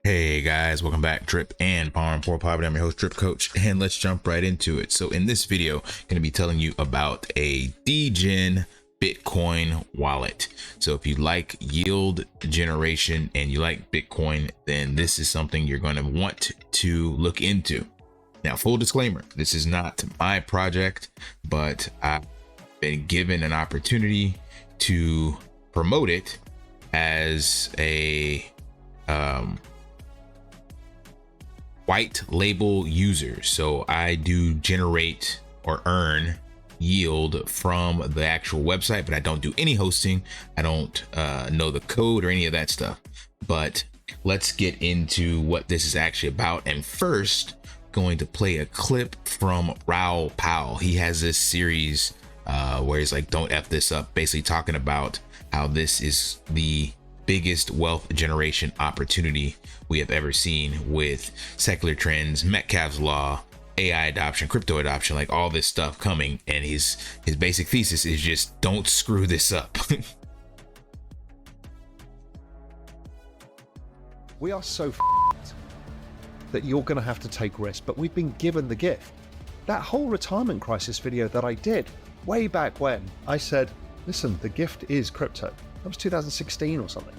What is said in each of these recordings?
Hey guys, welcome back. Drip and Palm for Poverty. I'm your host, Drip Coach, and let's jump right into it. So in this video, I'm going to be telling you about a degen Bitcoin wallet. So if you like yield generation and you like Bitcoin, then this is something you're going to want to look into. Now, full disclaimer, this is not my project, but I've been given an opportunity to promote it as a white label user. So I do generate or earn yield from the actual website, but I don't do any hosting. I don't know the code or any of that stuff. But let's get into what this is actually about. And first, going to play a clip from Raoul Pal. He has this series where he's like, don't F this up, basically talking about how this is the biggest wealth generation opportunity we have ever seen with secular trends, Metcalfe's law, AI adoption, crypto adoption, like all this stuff coming. And his basic thesis is just don't screw this up. We are so that you're going to have to take risks, but we've been given the gift. That whole retirement crisis video that I did way back when, I said, listen, the gift is crypto. That was 2016 or something.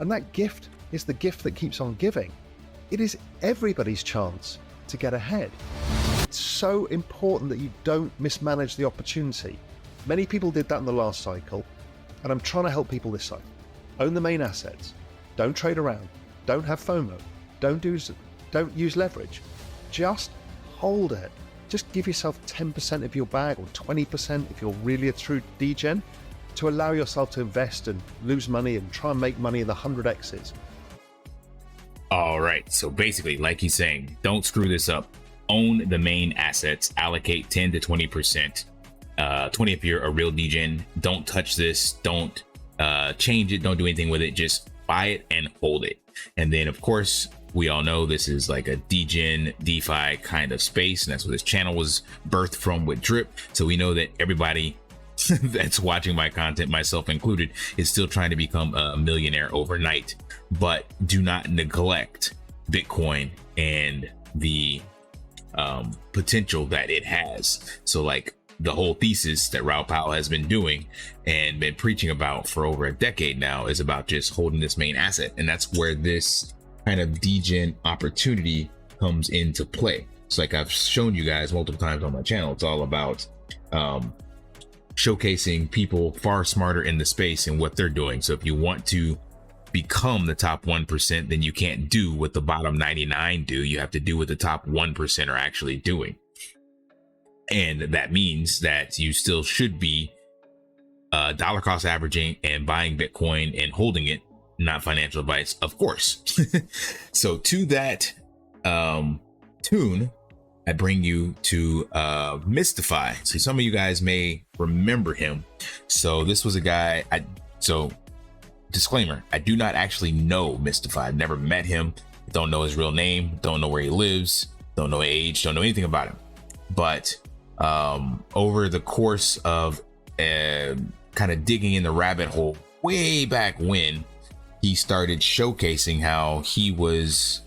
And that gift is the gift that keeps on giving. It is everybody's chance to get ahead. It's so important that you don't mismanage the opportunity. Many people did that in the last cycle, and I'm trying to help people this cycle. Own the main assets. Don't trade around. Don't have FOMO. Don't use leverage. Just hold it. Just give yourself 10% of your bag, or 20% if you're really a true degen, to allow yourself to invest and lose money and try and make money in the 100x's. All right, so basically, like he's saying, don't screw this up. Own the main assets, allocate 10 to 20%. 20 if you're a real degen. Don't touch this, don't change it, don't do anything with it, just buy it and hold it. And then of course, we all know this is like a degen DeFi kind of space, and that's what this channel was birthed from with Drip. So we know that everybody that's watching my content, myself included, is still trying to become a millionaire overnight. But do not neglect Bitcoin and the potential that it has. So like the whole thesis that Raoul Pal has been doing and been preaching about for over a decade now is about just holding this main asset. And that's where this kind of degen opportunity comes into play. So like I've shown you guys multiple times on my channel, it's all about showcasing people far smarter in the space and what they're doing. So if you want to become the top 1%, then you can't do what the bottom 99 do. You have to do what the top 1% are actually doing. And that means that you still should be dollar cost averaging and buying Bitcoin and holding it, not financial advice, of course. So to that tune, I bring you to Mystify. So some of you guys may remember him. So this was a guy, so disclaimer, I do not actually know Mystify. I've never met him, don't know his real name, don't know where he lives, don't know age, don't know anything about him. But over the course of kind of digging in the rabbit hole way back when, he started showcasing how he was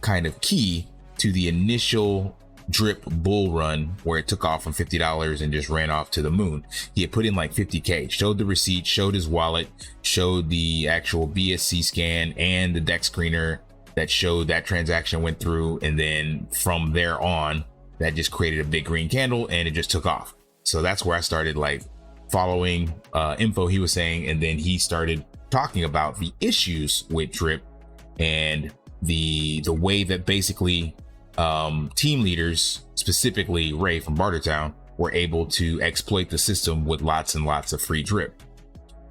kind of key to the initial Drip bull run where it took off from $50 and just ran off to the moon. He had put in like 50K, showed the receipt, showed his wallet, showed the actual BSC scan and the deck screener that showed that transaction went through. And then from there on, that just created a big green candle and it just took off. So that's where I started like following info he was saying. And then he started talking about the issues with Drip and the way that basically team leaders, specifically Ray from Bartertown, were able to exploit the system with lots and lots of free Drip.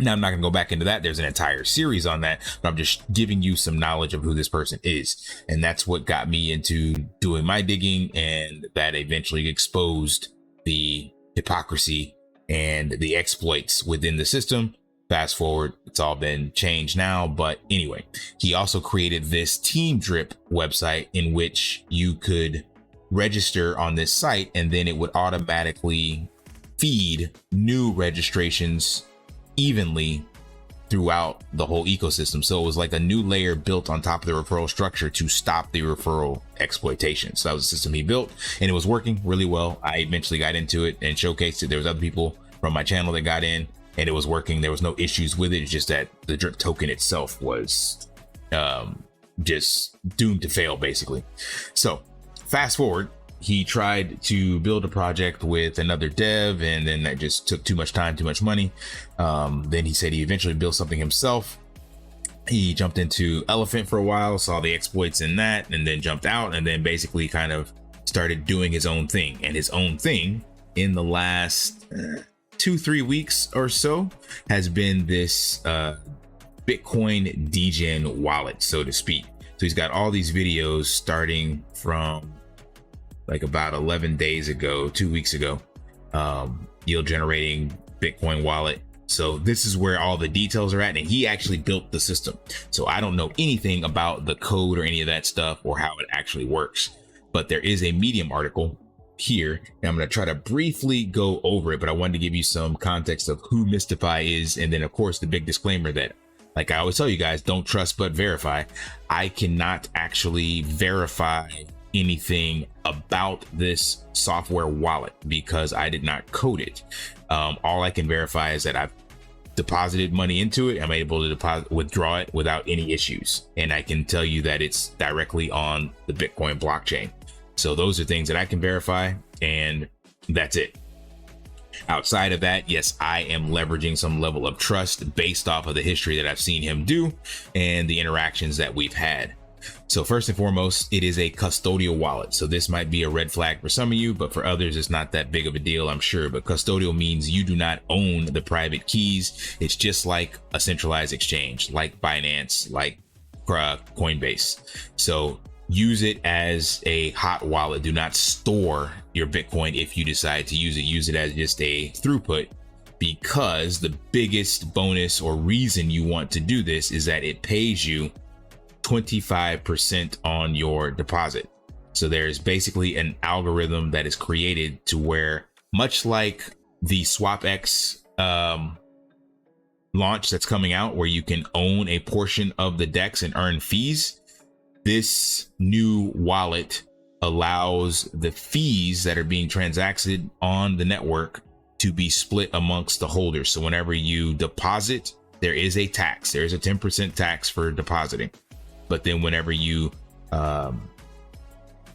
Now, I'm not gonna go back into that. There's an entire series on that, but I'm just giving you some knowledge of who this person is. And that's what got me into doing my digging, and that eventually exposed the hypocrisy and the exploits within the system. Fast forward, it's all been changed now. But anyway, he also created this Team Drip website in which you could register on this site, and then it would automatically feed new registrations evenly throughout the whole ecosystem. So it was like a new layer built on top of the referral structure to stop the referral exploitation. So that was a system he built, and it was working really well. I eventually got into it and showcased it. There was other people from my channel that got in, and it was working. There was no issues with it. It's just that the drip token itself was just doomed to fail, basically. So fast forward, he tried to build a project with another dev, and then that just took too much time, too much money. Then he said he eventually built something himself. He jumped into Elephant for a while, saw the exploits in that, and then jumped out, and then basically kind of started doing his own thing. And his own thing in the last 2-3 weeks or so has been this Bitcoin degen wallet, so to speak. So he's got all these videos starting from like about 11 days ago, 2 weeks ago, yield generating Bitcoin wallet. So this is where all the details are at, and he actually built the system. So I don't know anything about the code or any of that stuff or how it actually works, but there is a Medium article here, and I'm going to try to briefly go over it, but I wanted to give you some context of who Mystify is. And then of course the big disclaimer that, like I always tell you guys, don't trust but verify. I cannot actually verify anything about this software wallet because I did not code it. All I can verify is that I've deposited money into it. I'm able to withdraw it without any issues, and I can tell you that it's directly on the Bitcoin blockchain. So those are things that I can verify, and that's it. Outside of that, yes, I am leveraging some level of trust based off of the history that I've seen him do and the interactions that we've had. So first and foremost, it is a custodial wallet. So this might be a red flag for some of you, but for others, it's not that big of a deal, I'm sure. But custodial means you do not own the private keys. It's just like a centralized exchange, like Binance, like Coinbase. So use it as a hot wallet. Do not store your Bitcoin if you decide to use it. Use it as just a throughput, because the biggest bonus or reason you want to do this is that it pays you 25% on your deposit. So there's basically an algorithm that is created to where, much like the SwapX launch that's coming out, where you can own a portion of the DEX and earn fees, this new wallet allows the fees that are being transacted on the network to be split amongst the holders. So whenever you deposit, there is a tax. There is a 10% tax for depositing. But then whenever you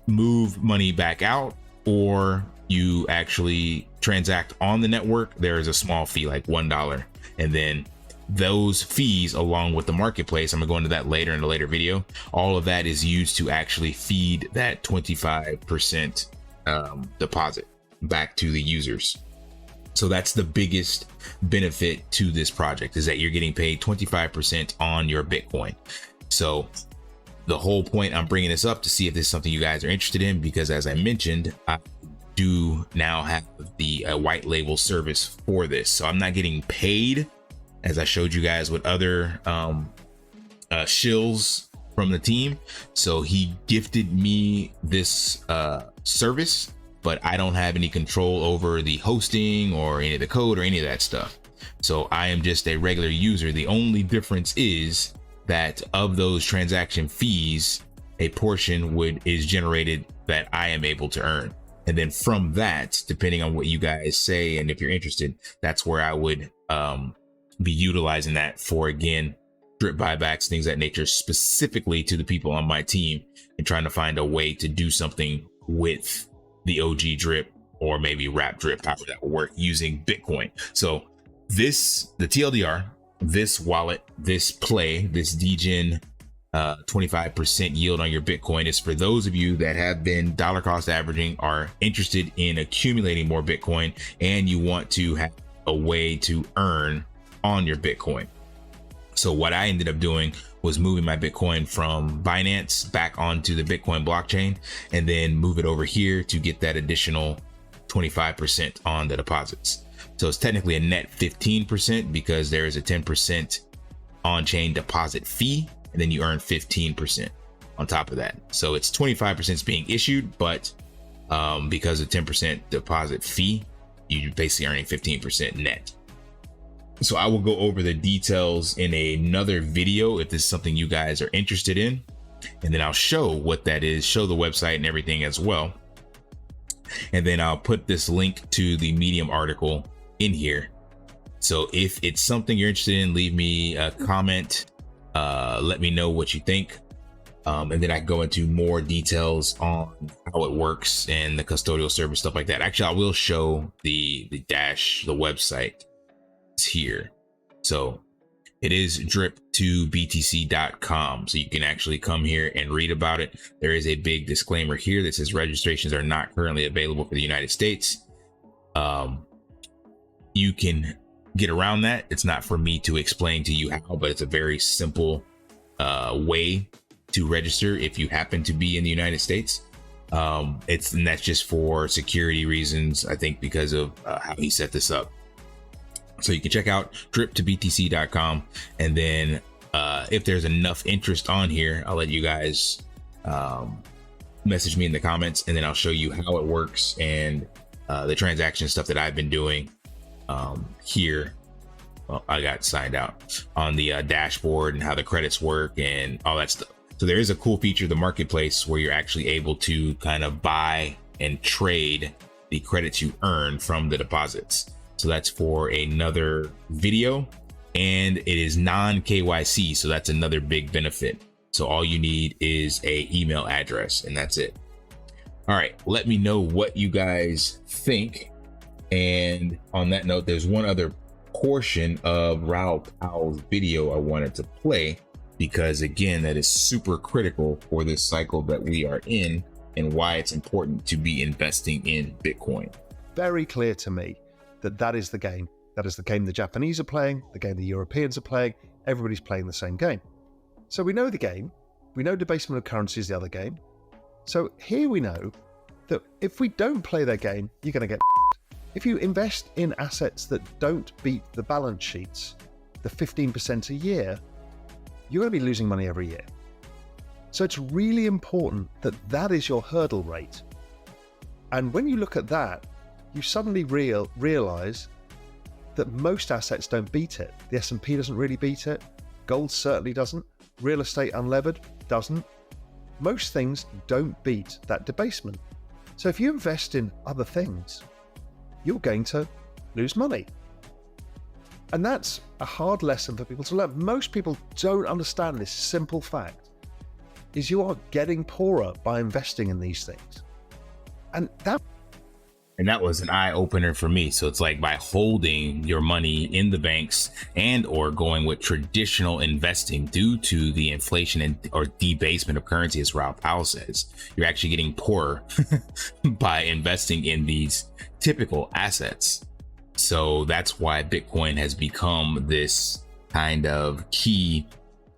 move money back out, or you actually transact on the network, there is a small fee, like $1. And then those fees, along with the marketplace, I'm gonna go into that later in a later video, all of that is used to actually feed that 25% deposit back to the users. So that's the biggest benefit to this project, is that you're getting paid 25% on your Bitcoin. So the whole point, I'm bringing this up to see if this is something you guys are interested in, because as I mentioned, I do now have the white label service for this. So I'm not getting paid, as I showed you guys with other shills from the team. So he gifted me this service, but I don't have any control over the hosting or any of the code or any of that stuff. So I am just a regular user. The only difference is that of those transaction fees, a portion is generated that I am able to earn. And then from that, depending on what you guys say, and if you're interested, that's where I would be utilizing that for, again, drip buybacks, things of that nature, specifically to the people on my team, and trying to find a way to do something with the OG drip, or maybe wrap drip, however that will work, using Bitcoin. So this, the TLDR, this wallet, this play, this degen 25% yield on your Bitcoin, is for those of you that have been dollar cost averaging, are interested in accumulating more Bitcoin, and you want to have a way to earn on your Bitcoin. So what I ended up doing was moving my Bitcoin from Binance back onto the Bitcoin blockchain, and then move it over here to get that additional 25% on the deposits. So it's technically a net 15%, because there is a 10% on-chain deposit fee, and then you earn 15% on top of that. So it's 25% is being issued, but because of 10% deposit fee, you're basically earning 15% net. So I will go over the details in another video if this is something you guys are interested in. And then I'll show what that is, show the website and everything as well. And then I'll put this link to the Medium article in here. So if it's something you're interested in, leave me a comment. Let me know what you think. And then I go into more details on how it works and the custodial service, stuff like that. Actually, I will show the website. It's here. So it is drip2btc.com. So you can actually come here and read about it. There is a big disclaimer here that says registrations are not currently available for the United States. You can get around that. It's not for me to explain to you how, but it's a very simple way to register if you happen to be in the United States. And that's just for security reasons, I think, because of how he set this up. So you can check out drip2btc.com, and then if there's enough interest on here, I'll let you guys message me in the comments, and then I'll show you how it works and the transaction stuff that I've been doing here. Well, I got signed out on the dashboard and how the credits work and all that stuff. So there is a cool feature, the marketplace, where you're actually able to kind of buy and trade the credits you earn from the deposits. So that's for another video, and it is non-KYC. So that's another big benefit. So all you need is a email address, and that's it. All right, let me know what you guys think. And on that note, there's one other portion of Raoul Pal's video I wanted to play, because again, that is super critical for this cycle that we are in and why it's important to be investing in Bitcoin. Very clear to me that that is the game. That is the game the Japanese are playing, the game the Europeans are playing. Everybody's playing the same game. So we know the game. We know debasement of currency is the other game. So here we know that if we don't play their game, you're going to get if you invest in assets that don't beat the balance sheets, the 15% a year, you're going to be losing money every year. So it's really important that that is your hurdle rate. And when you look at that, you suddenly realize that most assets don't beat it. The S&P doesn't really beat it. Gold certainly doesn't. Real estate unlevered doesn't. Most things don't beat that debasement. So if you invest in other things, you're going to lose money. And that's a hard lesson for people to learn. Most people don't understand this simple fact, is you are getting poorer by investing in these things. And that was an eye opener for me. So it's like by holding your money in the banks and or going with traditional investing due to the inflation and or debasement of currency, as Raoul Pal says, you're actually getting poorer by investing in these typical assets. So that's why Bitcoin has become this kind of key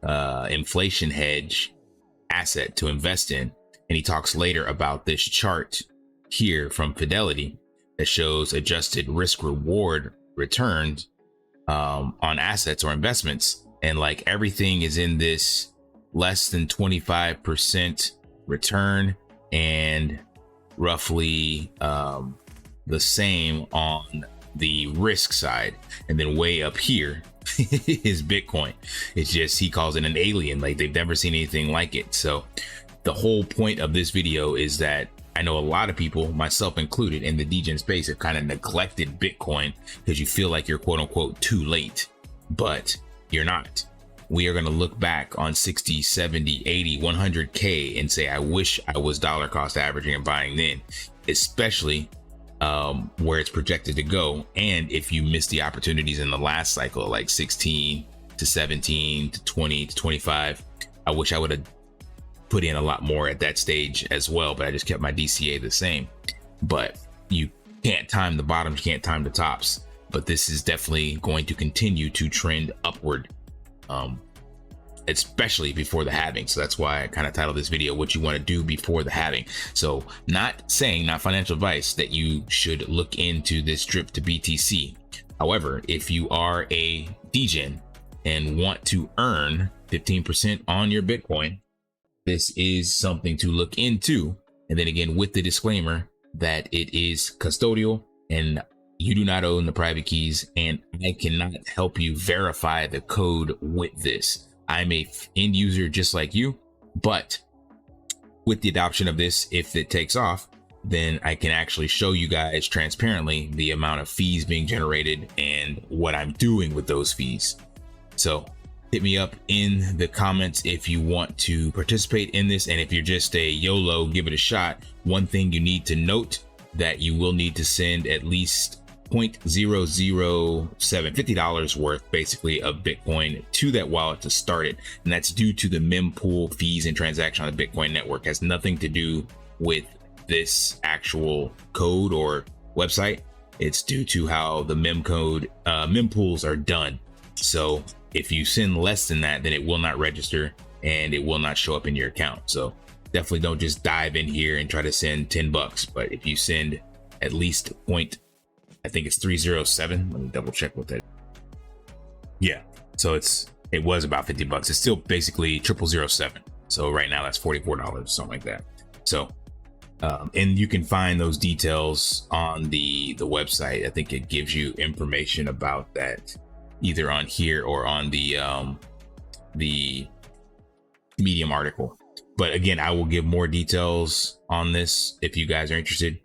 inflation hedge asset to invest in. And he talks later about this chart here from Fidelity that shows adjusted risk reward returns on assets or investments. And like everything is in this less than 25% return, and roughly the same on the risk side. And then way up here is Bitcoin. It's just, he calls it an alien, like they've never seen anything like it. So the whole point of this video is that I know a lot of people, myself included, in the degen space have kind of neglected Bitcoin because you feel like you're quote unquote too late, but you're not. We are going to look back on 60, 70, 80, 100K and say, I wish I was dollar cost averaging and buying then, especially where it's projected to go. And if you missed the opportunities in the last cycle, like 16 to 17 to 20 to 25, I wish I would have put in a lot more at that stage as well, but I just kept my DCA the same. But you can't time the bottoms, you can't time the tops, but this is definitely going to continue to trend upward, especially before the halving. So that's why I kind of titled this video, what you want to do before the halving. So not saying, not financial advice, that you should look into this drip to BTC. However, if you are a degen and want to earn 15% on your Bitcoin, this is something to look into. And then again, with the disclaimer that it is custodial, and You do not own the private keys, and I cannot help you verify the code with this. I'm a end user just like you, but with the adoption of this, if it takes off, then I can actually show you guys transparently the amount of fees being generated and what I'm doing with those fees. So hit me up in the comments if you want to participate in this. And if you're just a YOLO, give it a shot. One thing you need to note that you will need to send at least $0.007, $50 worth basically of Bitcoin to that wallet to start it. And that's due to the mempool fees and transaction on the Bitcoin network. It has nothing to do with this actual code or website. It's due to how the mempools are done. So if you send less than that, then it will not register and it will not show up in your account. So definitely don't just dive in here and try to send $10. But if you send at least I think it's 307. Let me double check what that is. Yeah, so it was about $50. It's still basically 0007. So right now that's $44, something like that. So and you can find those details on the website. I think it gives you information about that either on here or on the Medium article. But again, I will give more details on this if you guys are interested,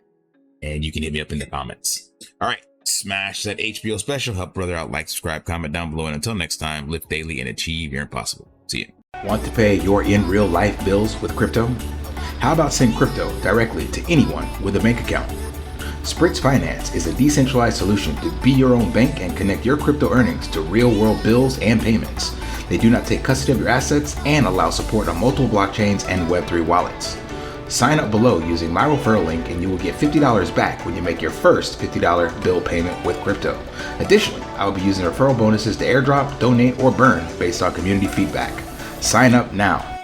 and you can hit me up in the comments. All right, smash that HBO special, help brother out, like, subscribe, comment down below, and until next time, live daily and achieve your impossible. See ya. Want to pay your in real life bills with crypto? How about send crypto directly to anyone with a bank account? SPRITZ Finance is a decentralized solution to be your own bank and connect your crypto earnings to real world bills and payments. They do not take custody of your assets and allow support on multiple blockchains and Web3 wallets. Sign up below using my referral link and you will get $50 back when you make your first $50 bill payment with crypto. Additionally, I will be using referral bonuses to airdrop, donate, or burn based on community feedback. Sign up now.